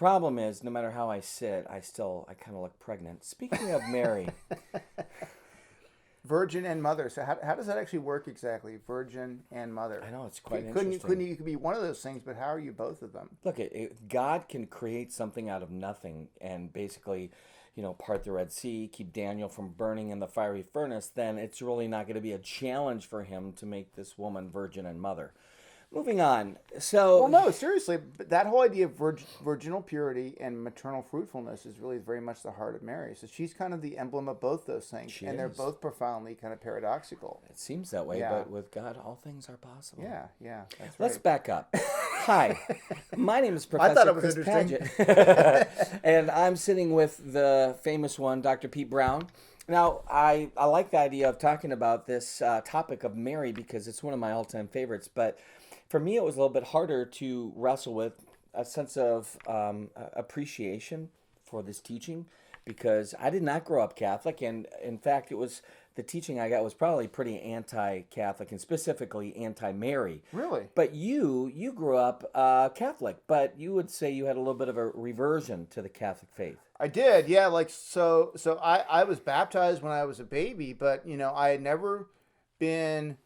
problem is, no matter how I sit, I kind of look pregnant. Speaking of Mary, Virgin and mother. So how does that actually work exactly? Virgin and mother. I know it's quite Couldn't you couldn't interesting. you could be one of those things, but how are you both of them? Look, God can create something out of nothing and basically, part the Red Sea, keep Daniel from burning in the fiery furnace. Then it's really not going to be a challenge for him to make this woman virgin and mother. Moving on. Well, So no, seriously, but that whole idea of virginal purity and maternal fruitfulness is really very much the heart of Mary. So she's kind of the emblem of both those things, she and they're is. both profoundly kind of paradoxical. It seems that way, Yeah, but with God, all things are possible. yeah, yeah, that's Let's right. back up. Hi, my name is I thought Professor it was Chris interesting. Padgett, and I'm sitting with the famous one, Dr. Pete Brown. Now, I like the idea of talking about this topic of Mary because it's one of my all-time favorites, but for me, it was a little bit harder to wrestle with a sense of appreciation for this teaching because I did not grow up Catholic, and in fact, it was the teaching I got was probably pretty anti-Catholic and specifically anti-Mary. Really? But you grew up Catholic, but you would say you had a little bit of a reversion to the Catholic faith. I did, yeah. Like so, I was baptized when I was a baby, but I had never been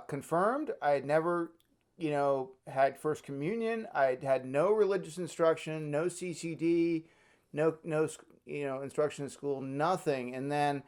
confirmed. I had never, had first communion. I had no religious instruction, no CCD, no instruction in school, nothing. And then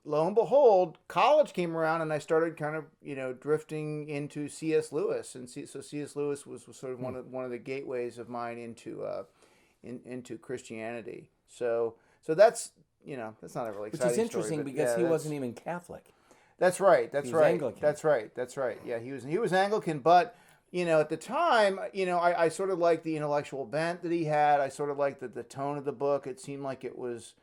lo and behold, college came around, and I started kind of drifting into C.S. Lewis, and so C.S. Lewis was sort of one of the gateways of mine into Christianity. So that's not a really Which is exciting story, interesting but because yeah, he wasn't even Catholic. that's right. That's He was right. Anglican. That's right. That's right. Yeah, he was Anglican, but at the time, I sort of liked the intellectual bent that he had. I sort of liked the tone of the book. It seemed like it was,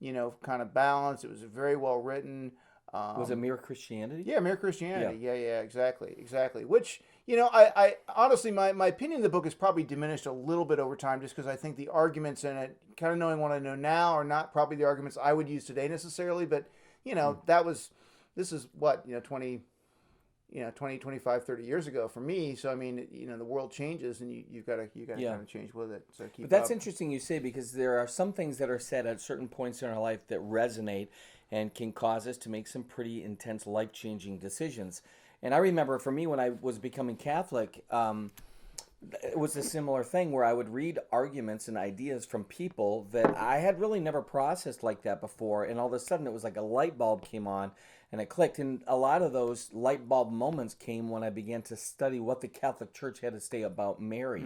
kind of balanced. It was very well written. Was it Mere Christianity? Yeah, Mere Christianity. Yeah, exactly. Which, I honestly, my opinion of the book has probably diminished a little bit over time just because I think the arguments in it, kind of knowing what I know now, are not probably the arguments I would use today necessarily. But, this is what, 20, 25, 30 years ago for me. So, I mean, the world changes and you've got to Yeah. kind of change with it. So keep But that's up. interesting you say because there are some things that are said at certain points in our life that resonate and can cause us to make some pretty intense life changing decisions. And I remember for me when I was becoming Catholic, it was a similar thing where I would read arguments and ideas from people that I had really never processed like that before. And all of a sudden it was like a light bulb came on and it clicked. And a lot of those light bulb moments came when I began to study what the Catholic Church had to say about Mary.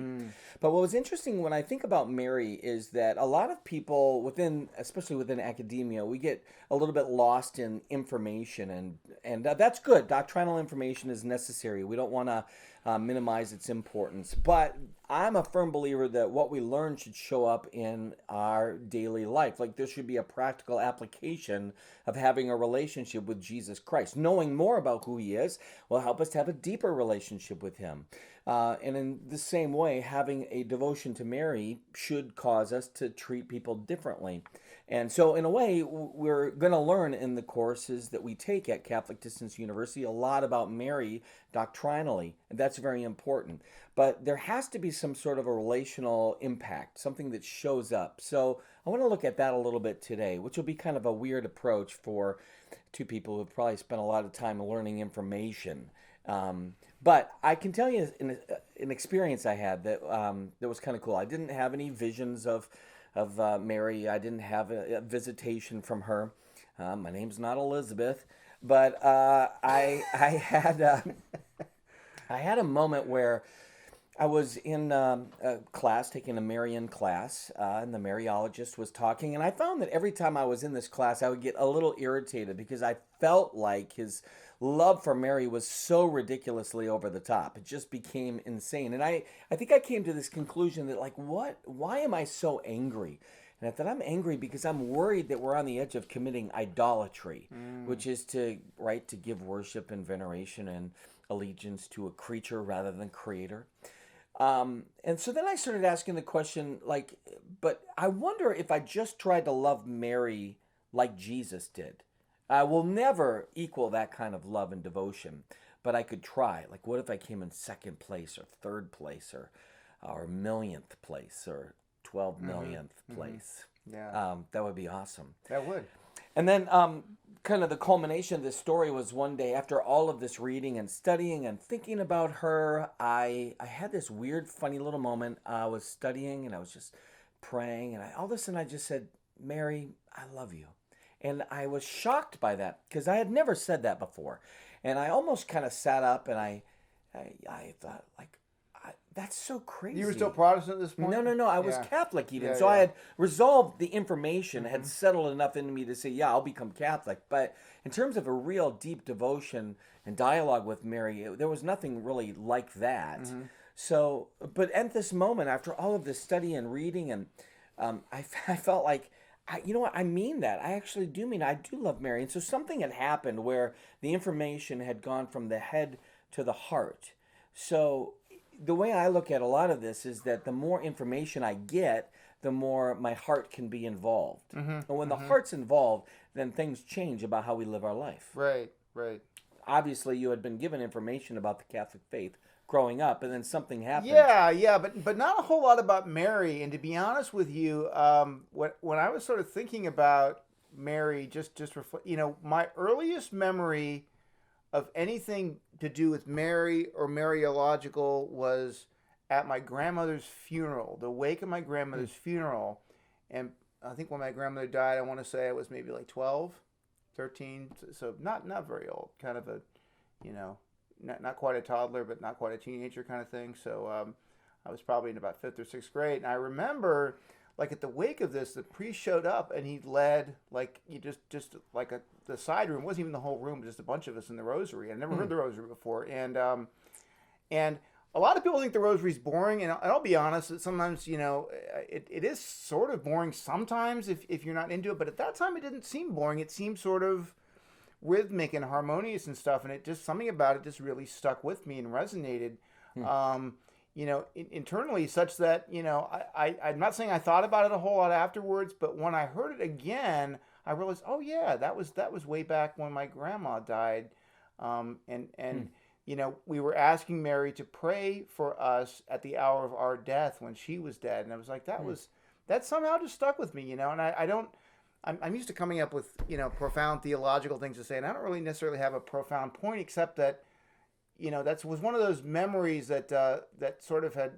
But what was interesting when I think about Mary is that a lot of people especially within academia, we get a little bit lost in information, and that's good. Doctrinal information is necessary. We don't want to minimize its importance, but I'm a firm believer that what we learn should show up in our daily life. Like there should be a practical application of having a relationship with Jesus Christ. Knowing more about who he is will help us to have a deeper relationship with him. And in the same way, having a devotion to Mary should cause us to treat people differently. And so, in a way, we're going to learn in the courses that we take at Catholic Distance University a lot about Mary doctrinally, and that's very important. But there has to be some sort of a relational impact, something that shows up. So, I want to look at that a little bit today, which will be kind of a weird approach for two people who've probably spent a lot of time learning information. But I can tell you an experience I had that was kind of cool. I didn't have any visions of Mary. I didn't have a visitation from her. My name's not Elizabeth, but I had I had a moment where I was in a class taking a Marian class, and the Mariologist was talking, and I found that every time I was in this class, I would get a little irritated because I felt like his love for Mary was so ridiculously over the top. It just became insane. And I think I came to this conclusion that, like, why am I so angry? And I thought I'm angry because I'm worried that we're on the edge of committing idolatry, which is to give worship and veneration and allegiance to a creature rather than creator. And so then I started asking the question, like, but I wonder if I just tried to love Mary like Jesus did. I will never equal that kind of love and devotion, but I could try. Like, what if I came in second place or third place? Or our millionth place or 12 millionth Mm-hmm. place. Yeah, That would be awesome. that would. And then, kind of the culmination of this story was one day after all of this reading and studying and thinking about her, I had this weird, funny little moment. I was studying and I was just praying, and all of a sudden I just said, Mary, I love you. And I was shocked by that because I had never said that before. And I almost kind of sat up and I thought, like, that's so crazy. You were still Protestant at this point? No. I was Yeah. Catholic even. Yeah, So I yeah. had resolved the information, had settled enough into me to say, yeah, I'll become Catholic. But in terms of a real deep devotion and dialogue with Mary, there was nothing really like that. So, but at this moment, after all of this study and reading, and I felt like, you know what, I mean that. I actually do mean it. I do love Mary. And so something had happened where the information had gone from the head to the heart. So the way I look at a lot of this is that the more information I get, the more my heart can be involved. And when the heart's involved, then things change about how we live our life. Right, right. Obviously, you had been given information about the Catholic faith growing up, and then something happened. Yeah, but not a whole lot about Mary. And to be honest with you, when I was sort of thinking about Mary, my earliest memory of anything to do with Mary or Mariological was at my grandmother's funeral, the wake of my grandmother's funeral. And I think when my grandmother died, I want to say I was maybe like 12, 13, so not very old, kind of a, not quite a toddler, but not quite a teenager kind of thing. So I was probably in about 5th or 6th grade. And I remember, like, at the wake of this, the priest showed up and he led, like, just like the side room. It wasn't even the whole room, but just a bunch of us in the rosary. I'd never heard the rosary before. And a lot of people think the rosary's boring. And I'll be honest, that sometimes, it is sort of boring sometimes if you're not into it. But at that time, it didn't seem boring. It seemed sort of rhythmic and harmonious and stuff, and something about it just really stuck with me and resonated, internally, such that I'm not saying I thought about it a whole lot afterwards, but when I heard it again, I realized, oh yeah, that was way back when my grandma died, and we were asking Mary to pray for us at the hour of our death when she was dead, and I was like, that somehow just stuck with me, and I don't. I'm used to coming up with, profound theological things to say, and I don't really necessarily have a profound point, except that, that was one of those memories that that sort of had,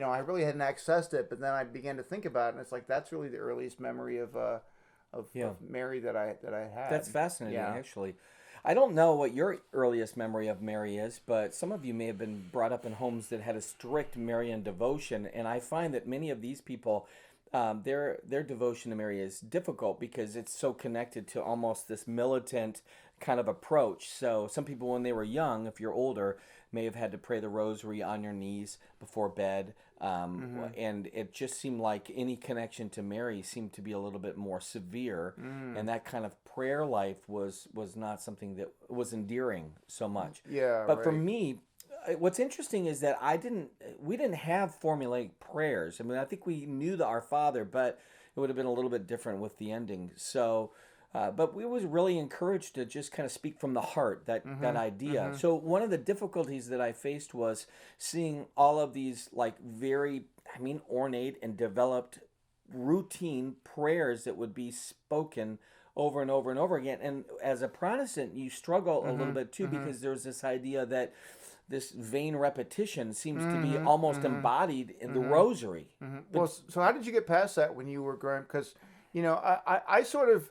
I really hadn't accessed it, but then I began to think about it, and it's like that's really the earliest memory of Mary that I had. That's fascinating, Yeah. actually. I don't know what your earliest memory of Mary is, but some of you may have been brought up in homes that had a strict Marian devotion, and I find that many of these people, their devotion to Mary is difficult because it's so connected to almost this militant kind of approach. So some people, when they were young, if you're older, may have had to pray the rosary on your knees before bed, and it just seemed like any connection to Mary seemed to be a little bit more severe, and that kind of prayer life was not something that was endearing so much. Yeah, But for right. me, what's interesting is that we didn't have formulaic prayers. I mean, I think we knew the Our Father, but it would have been a little bit different with the ending. So, but we was really encouraged to just kind of speak from the heart, that idea. So one of the difficulties that I faced was seeing all of these like very, ornate and developed routine prayers that would be spoken over and over and over again. And as a Protestant, you struggle a little bit too because there's this idea that this vain repetition seems to be almost embodied in the rosary. Well, so how did you get past that when you were growing? Because, I sort of,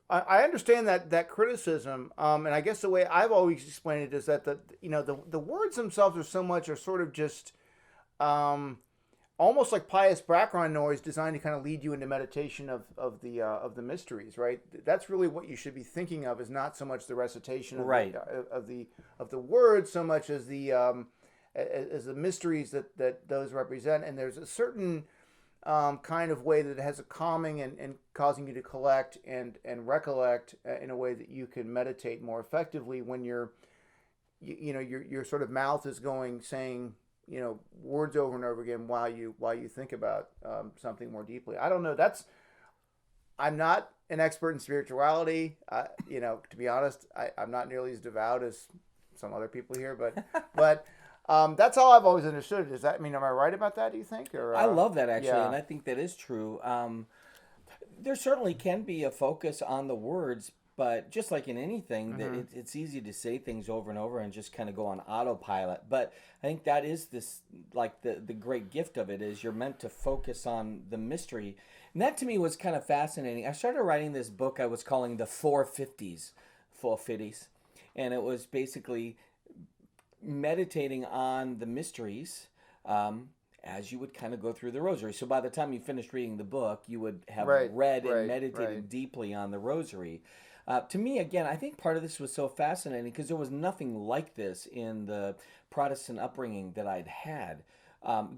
I understand that criticism, and I guess the way I've always explained it is that the words themselves are sort of just almost like pious background noise designed to kind of lead you into meditation of the mysteries, right? That's really what you should be thinking of, is not so much the recitation of Right. of the words, so much as the mysteries that those represent. And there's a certain kind of way that it has a calming and causing you to collect and recollect in a way that you can meditate more effectively when your sort of mouth is saying words over and over again while you think about something more deeply. I don't know. I'm not an expert in spirituality. To be honest, I'm not nearly as devout as some other people here, but That's how I've always understood it. Is that, I mean, am I right about that, do you think? Or I love that actually, yeah. and I think that is true. There certainly can be a focus on the words, but just like in anything, that Mm-hmm. it's easy to say things over and over and just kind of go on autopilot. But I think that is this like the great gift of it is you're meant to focus on the mystery, and that to me was kind of fascinating. I started writing this book I was calling the 450s, 450s, and it was basically meditating on the mysteries as you would kind of go through the rosary. So by the time you finished reading the book, you would have Right, read and right, meditated right. deeply on the rosary. To me, again, I think part of this was so fascinating because there was nothing like this in the Protestant upbringing that I'd had.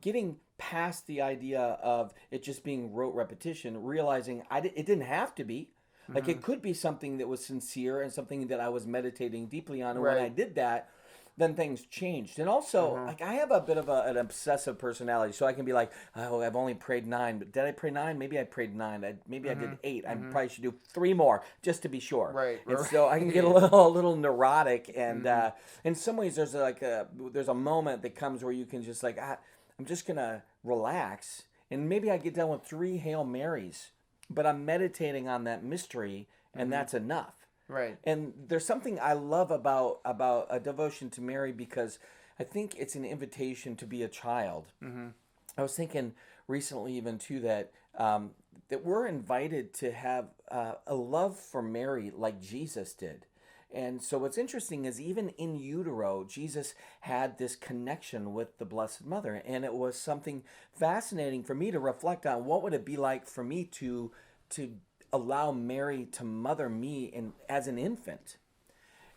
Getting past the idea of it just being rote repetition, realizing it didn't have to be. Like Mm-hmm. it could be something that was sincere and something that I was meditating deeply on. And when I Right. did that, then things changed. And also, Mm-hmm. like I have a bit of an obsessive personality, so I can be like, oh, I've only prayed 9, but did I pray 9? Maybe I prayed 9. Maybe I Mm-hmm. did 8. I Mm-hmm. probably should do 3 more just to be sure. Right, And right. so I can get a little neurotic, and Mm-hmm. in some ways, there's a moment that comes where you can just like I'm just gonna relax, and maybe I get done with 3 Hail Marys, but I'm meditating on that mystery, and Mm-hmm. that's enough. Right. And there's something I love about a devotion to Mary because I think it's an invitation to be a child. Mm-hmm. I was thinking recently even too that we're invited to have a love for Mary like Jesus did. And so what's interesting is even in utero, Jesus had this connection with the Blessed Mother, and it was something fascinating for me to reflect on. What would it be like for me to allow Mary to mother me as an infant?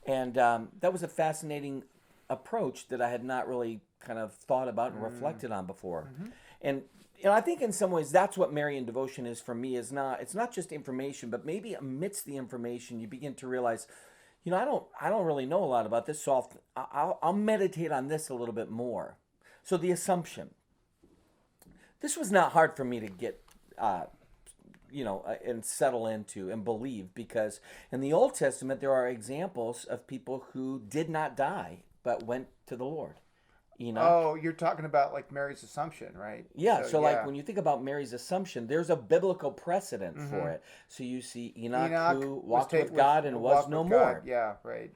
And that was a fascinating approach that I had not really kind of thought about and reflected on before. Mm-hmm. And I think in some ways that's what Marian devotion is for me. It's not just information, but maybe amidst the information you begin to realize, I don't really know a lot about this, so I'll meditate on this a little bit more. So the assumption. This was not hard for me to get uh, and settle into and believe because in the Old Testament there are examples of people who did not die but went to the Lord. Enoch. Oh, you're talking about like Mary's Assumption, right? Yeah, So so like yeah. when you think about Mary's Assumption, there's a biblical precedent Mm-hmm. for it. So you see Enoch Enoch who was walked take with with God and was walk no with God. more. Yeah, right.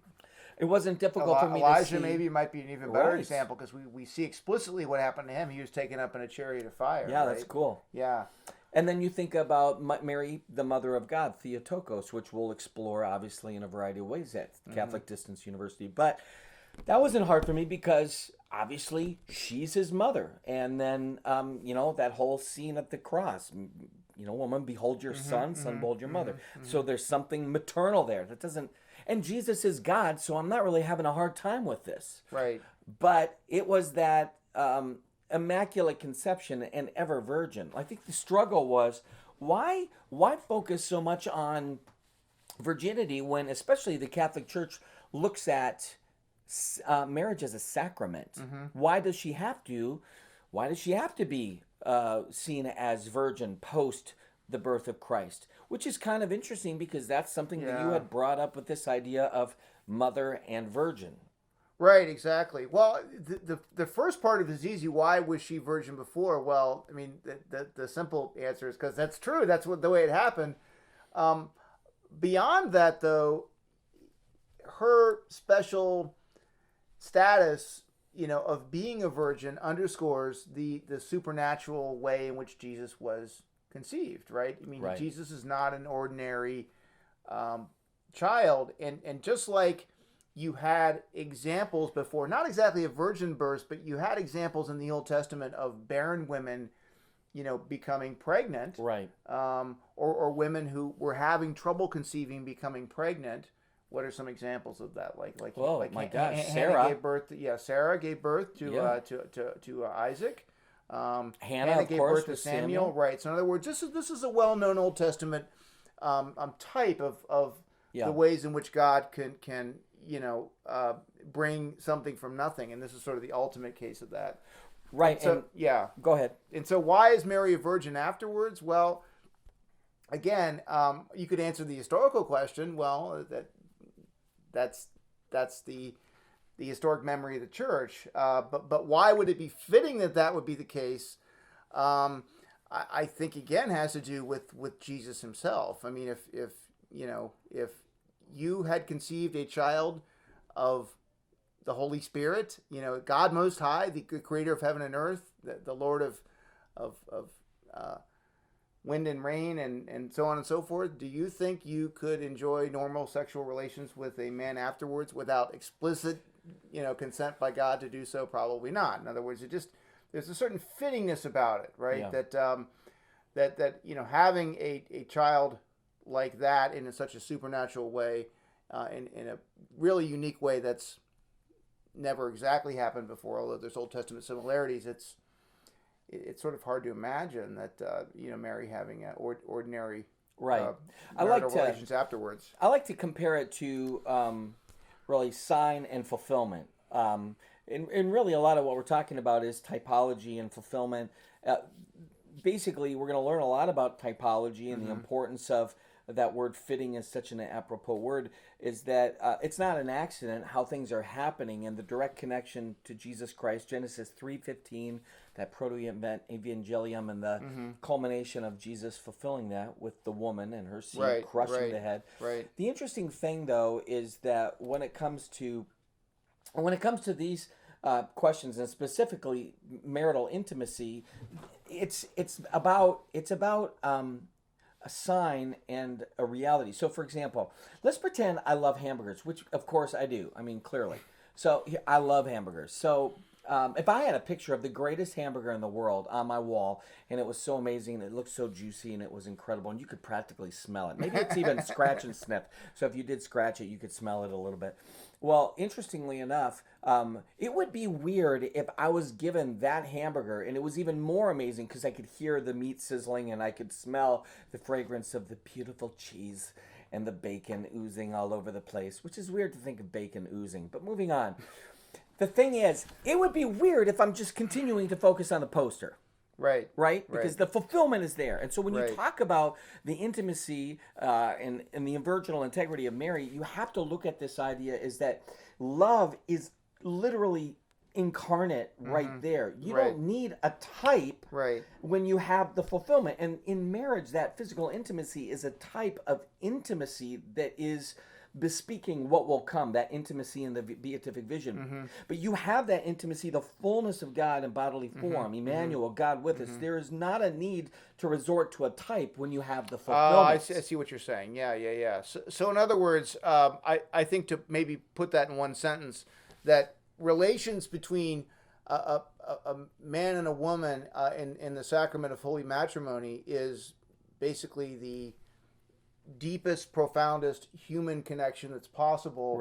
It wasn't difficult for me to Elijah see. maybe might be an even better Right. example because we see explicitly what happened to him. He was taken up in a chariot of fire, Yeah, that's right? cool. Yeah. And then you think about Mary, the Mother of God, Theotokos, which we'll explore obviously in a variety of ways at Mm-hmm. Catholic Distance University. But that wasn't hard for me because obviously she's his mother. And then, that whole scene at the cross, woman, behold your Mm-hmm. son, son, Mm-hmm. behold your mother. Mm-hmm. So there's something maternal there that doesn't, and Jesus is God, so I'm not really having a hard time with this. Right. But it was that immaculate conception and ever virgin. I think the struggle was why focus so much on virginity when especially the Catholic Church looks at marriage as a sacrament. Mm-hmm. Why does she have to be seen as virgin post the birth of Christ? Which is kind of interesting because that's something that you Yeah. had brought up with this idea of mother and virgin. Right, exactly. Well, the first part of it is easy. Why was she virgin before? Well, I mean, the simple answer is because that's true. That's what the way it happened. Um, Beyond that, though, her special status, of being a virgin underscores the supernatural way in which Jesus was conceived. Right. I mean, Right. Jesus is not an ordinary um, child, and just like you had examples before, not exactly of virgin births, but you had examples in the Old Testament of barren women, becoming pregnant, Right. or women who were having trouble conceiving becoming pregnant. What are some examples of that? Oh Like my gosh, Hannah Sarah. gave birth. Sarah gave birth to Yeah. to Isaac. Hannah, of gave course, birth to with Samuel. Samuel. Right. So in other words, this is a well-known Old Testament type of the Yeah. ways in which God can bring something from nothing, and this is sort of the ultimate case of that. Right. So And yeah, go ahead. and so why is Mary a virgin afterwards? Well, again, you could answer the historical question. Well, that's the historic memory of the church. But why would it be fitting that that would be the case? I think again has to do with Jesus himself. I mean, if you had conceived a child of the Holy Spirit, God Most High, the Creator of heaven and earth, the Lord of wind and rain, and so on and so forth, do you think you could enjoy normal sexual relations with a man afterwards without explicit, consent by God to do so? Probably not. In other words, there's a certain fittingness about it, right? Yeah. That having a child like that in such a supernatural way, in a really unique way that's never exactly happened before, although there's Old Testament similarities, it's sort of hard to imagine that Mary having ordinary Right. I marital like to relations afterwards. I like to compare it to really sign and fulfillment. And really, a lot of what we're talking about is typology and fulfillment. Basically, we're going to learn a lot about typology and the importance of that word. Fitting is such an apropos word, is that it's not an accident how things are happening, and the direct connection to Jesus Christ, Genesis 3:15, that proto-evangelium, and the culmination of Jesus fulfilling that with the woman and her seed crushing the head. Right. The interesting thing, though, is that when it comes to these questions, and specifically marital intimacy, it's about a sign and a reality. So, for example, let's pretend I love hamburgers, which of course I do. I mean, clearly. So I love hamburgers. So if I had a picture of the greatest hamburger in the world on my wall, and it was so amazing, and it looked so juicy, and it was incredible, and you could practically smell it. Maybe it's even scratch and sniff. So if you did scratch it, you could smell it a little bit. Well, interestingly enough, it would be weird if I was given that hamburger, and it was even more amazing because I could hear the meat sizzling, and I could smell the fragrance of the beautiful cheese and the bacon oozing all over the place, which is weird to think of bacon oozing. But moving on. The thing is, it would be weird if I'm just continuing to focus on the poster. Right? Because the fulfillment is there. And so when you talk about the intimacy and the virginal integrity of Mary, you have to look at this idea is that love is literally incarnate right there. You don't need a type when you have the fulfillment. And in marriage, that physical intimacy is a type of intimacy that is bespeaking what will come, that intimacy in the beatific vision. But you have that intimacy, the fullness of God in bodily form, Emmanuel, God with us. There is not a need to resort to a type when you have the fulfillment. I see what you're saying. Yeah. So in other words, I think to maybe put that in one sentence, that relations between a man and a woman in the sacrament of holy matrimony is basically the deepest, profoundest human connection that's possible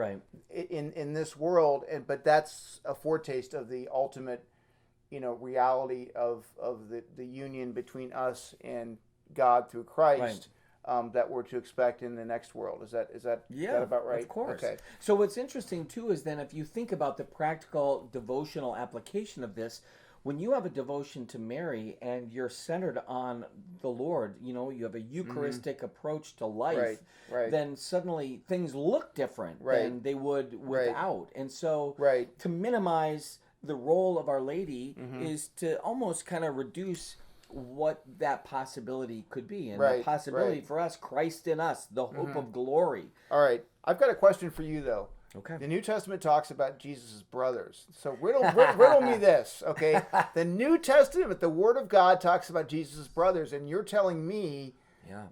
in this world, but that's a foretaste of the ultimate, reality of the union between us and God through Christ, that we're to expect in the next world. Is that about right? Of course. Okay. So what's interesting too is then if you think about the practical devotional application of this, when you have a devotion to Mary and you're centered on the Lord, you have a Eucharistic approach to life, then suddenly things look different than they would without. And so to minimize the role of Our Lady is to almost kind of reduce what that possibility could be. And the possibility for us, Christ in us, the hope of glory. All right. I've got a question for you, though. Okay. The New Testament talks about Jesus' brothers. So riddle me this, okay? The New Testament, the Word of God, talks about Jesus' brothers, and you're telling me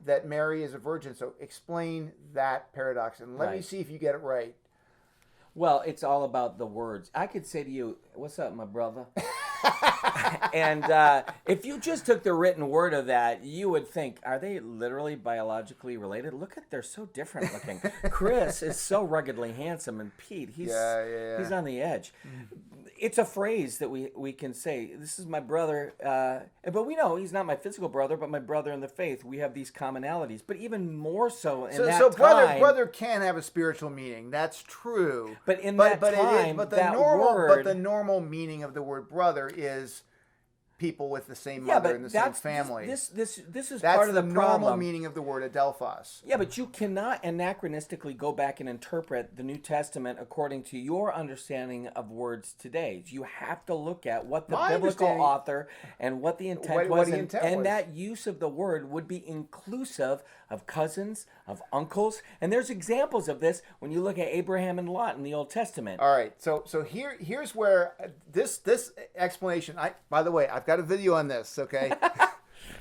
that Mary is a virgin. So explain that paradox, and let me see if you get it right. Well, it's all about the words. I could say to you, "What's up, my brother?" And if you just took the written word of that, you would think, are they literally biologically related? Look at, they're so different looking. Chris is so ruggedly handsome, and Pete, he's on the edge. It's a phrase that we can say, this is my brother, but we know he's not my physical brother, but my brother in the faith. We have these commonalities, but even more so in that time. Brother can have a spiritual meaning. That's true. But the normal normal meaning of the word brother is people with the same Yeah, mother but and the same that's family. this is That's part of the the normal problem. meaning of the word adelphos. Yeah, but you cannot anachronistically go back and interpret the New Testament according to your understanding of words today. You have to look at what the My biblical understanding- author and what the intent What was, the intent and was. that use of the word would be inclusive of cousins, of uncles, and there's examples of this when you look at Abraham and Lot in the Old Testament. All right, so here's where this explanation. By the way, I've got a video on this. Okay,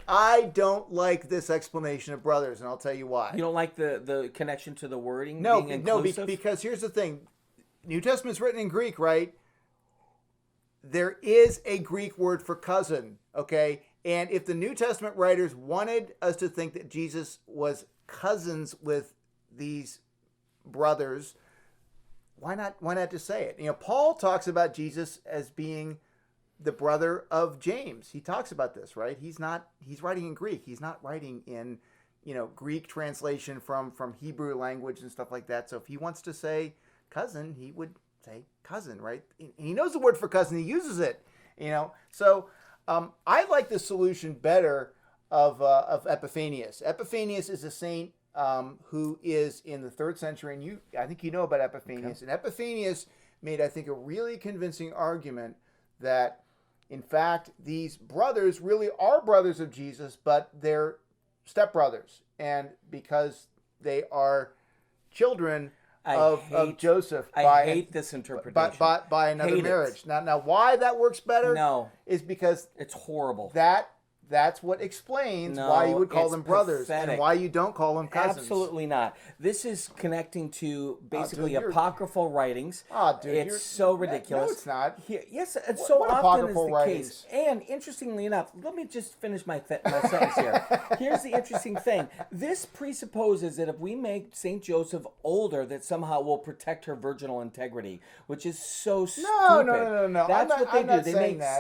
I don't like this explanation of brothers, and I'll tell you why. You don't like the connection to the wording No, being no, inclusive? because here's the thing: New Testament's written in Greek, right? There is a Greek word for cousin. Okay, and if the New Testament writers wanted us to think that Jesus was cousins with these brothers, why not just say it? You know, Paul talks about Jesus as being the brother of James. He talks about this, right? He's writing in Greek. He's not writing in, Greek translation from Hebrew language and stuff like that. So if he wants to say cousin, he would say cousin, right? And he knows the word for cousin. He uses it, So I like the solution better of Epiphanius. Epiphanius is a saint who is in the 3rd century, and I think you know about Epiphanius. Okay. And Epiphanius made, I think, a really convincing argument that, in fact, these brothers really are brothers of Jesus, but they're stepbrothers, and because they are children of Joseph. I hate this interpretation. By another marriage. Now, why that works better? Is because it's horrible. That's what explains why you would call them brothers and why you don't call them cousins. Absolutely not. This is connecting to basically apocryphal writings. It's so ridiculous. No, it's not. Yes, it's so often is the case. And interestingly enough, let me just finish my sentence here. Here's the interesting thing. This presupposes that if we make St. Joseph older, that somehow we'll protect her virginal integrity, which is so stupid. No. That's what they do.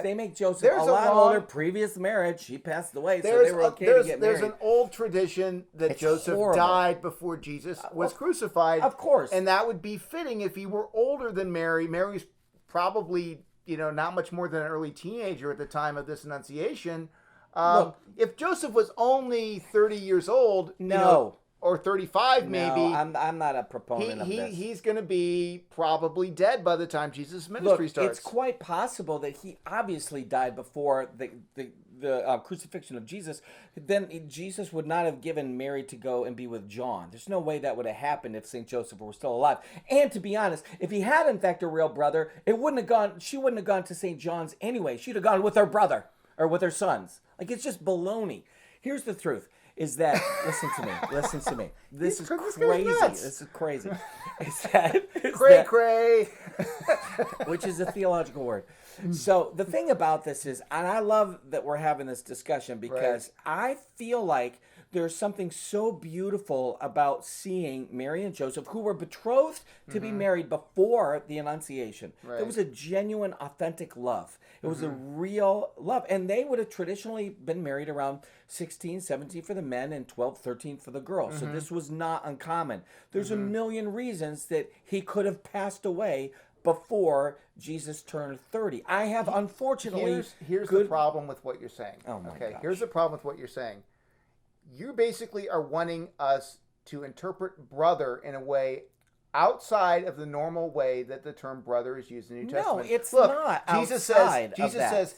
They make Joseph a lot older. Previous marriage, she passed away, so they were okay to get married. There's an old tradition that Joseph died before Jesus was crucified. Of course. And that would be fitting if he were older than Mary. Mary's probably, not much more than an early teenager at the time of this Annunciation. Look, if Joseph was only 30 years old, or 35 maybe. I'm not a proponent of this. He's going to be probably dead by the time Jesus' ministry starts. It's quite possible that he obviously died before the crucifixion of Jesus. Then Jesus would not have given Mary to go and be with John. There's no way that would have happened if St. Joseph were still alive. And to be honest, if he had in fact a real brother, she wouldn't have gone to St. John's anyway. She'd have gone with her brother or with her sons. Like, it's just baloney. Here's the truth. Is that, listen to me. This is crazy. This is crazy. Cray. Which is a theological word. So the thing about this is, and I love that we're having this discussion because I feel like there's something so beautiful about seeing Mary and Joseph, who were betrothed to be married before the Annunciation. Right. There was a genuine, authentic love. It was a real love. And they would have traditionally been married around 16, 17 for the men and 12, 13 for the girls. So this was not uncommon. There's a million reasons that he could have passed away before Jesus turned 30. I have, unfortunately... Here's the problem with what you're saying. Oh my gosh. Here's the problem with what you're saying. You basically are wanting us to interpret brother in a way outside of the normal way that the term brother is used in the New Testament. No, it's not outside Jesus says,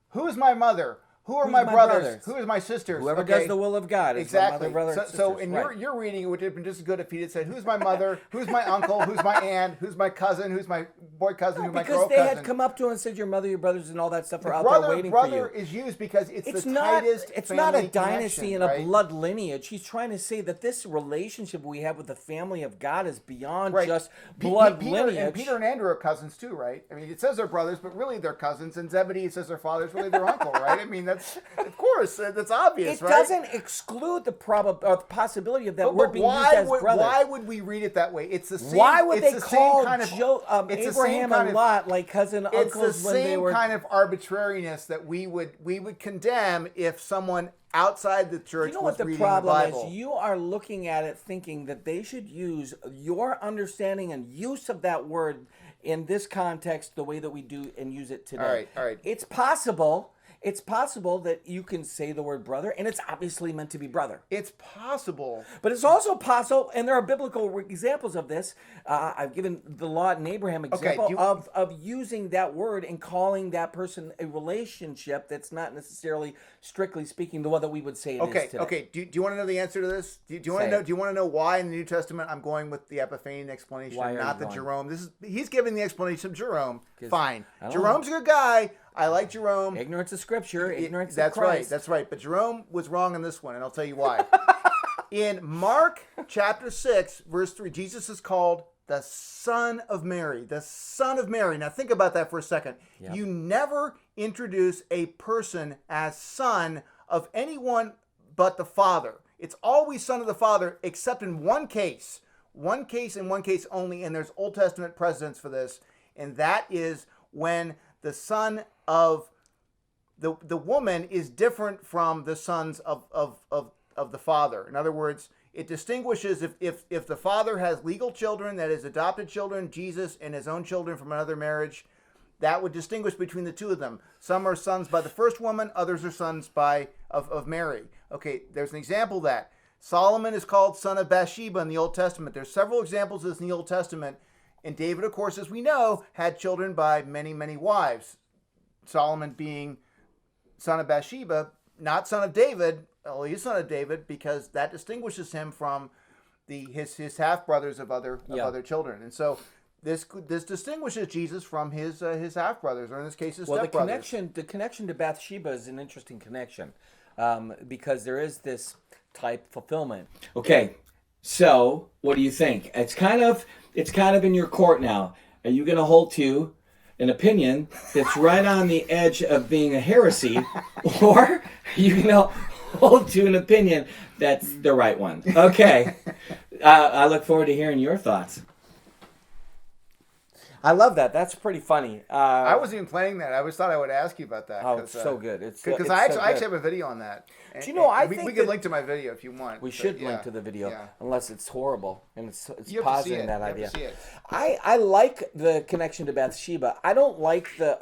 who is my mother? Who are my brothers? Who is my sisters? Whoever does the will of God is my mother, brother, and so in your reading, it would have been just as good if he had said, who's my mother? Who's my uncle? Who's my aunt? Who's my cousin? Who's my boy cousin? Who's my girl cousin? Because they had come up to him and said, your mother, your brothers, and all that stuff are out there waiting for you. Brother is used because it's the tightest It's not a connection, dynasty and a blood lineage. He's trying to say that this relationship we have with the family of God is beyond just blood lineage. And Peter and Andrew are cousins too, right? I mean, it says they're brothers, but really they're cousins. And Zebedee says their father's really their uncle, right? I mean, that's, of course. That's obvious, right? It doesn't exclude the possibility of that word being used as brother. Why would we read it that way? It's the same. Why would they call Abraham and Lot like cousin uncles when they were? It's the same kind of arbitrariness that we would condemn if someone outside the church was reading the Bible. You know what the problem is? You are looking at it thinking that they should use your understanding and use of that word in this context the way that we do and use it today. All right. It's possible. it's possible that you can say the word brother, and it's obviously meant to be brother. It's possible. But it's also possible, and there are biblical examples of this. I've given the Lot and Abraham example of using that word and calling that person a relationship that's not necessarily, strictly speaking, the one that we would say it is today. Okay. Do you want to know the answer to this? Do you want to know? Do you want to know why in the New Testament I'm going with the Epiphanian explanation, not the Jerome? He's giving the explanation of Jerome. Fine. Jerome's a good guy. I like Jerome. Ignorance of Scripture, ignorance of Christ. That's right. But Jerome was wrong on this one, and I'll tell you why. In Mark chapter 6, verse 3, Jesus is called the Son of Mary. The Son of Mary. Now think about that for a second. Yep. You never introduce a person as son of anyone but the Father. It's always son of the Father, except in one case. One case and one case only, and there's Old Testament precedents for this, and that is when the son of the woman is different from the sons of the father. In other words, it distinguishes if the father has legal children, that is adopted children, Jesus, and his own children from another marriage, that would distinguish between the two of them. Some are sons by the first woman, others are sons of Mary. Okay, there's an example of that. Solomon is called son of Bathsheba in the Old Testament. There's several examples of this in the Old Testament. And David, of course, as we know, had children by many, many wives. Solomon being son of Bathsheba, not son of David. Well, he's son of David because that distinguishes him from his half brothers of other children. And so this distinguishes Jesus from his half brothers, or in this case, his stepbrothers. The connection to Bathsheba is an interesting connection because there is this type fulfillment. Okay, so what do you think? It's kind of in your court now. Are you going to hold to an opinion that's right on the edge of being a heresy, or are you going to hold to an opinion that's the right one? Okay, I look forward to hearing your thoughts. I love that. That's pretty funny. I wasn't even planning that. I always thought I would ask you about that. Oh, it's so good. Because I actually have a video on that. Do you know, I think we can link to my video if you want. We should link to the video, unless it's horrible and it's positing that idea. You have to see it. I like the connection to Bathsheba. I don't like the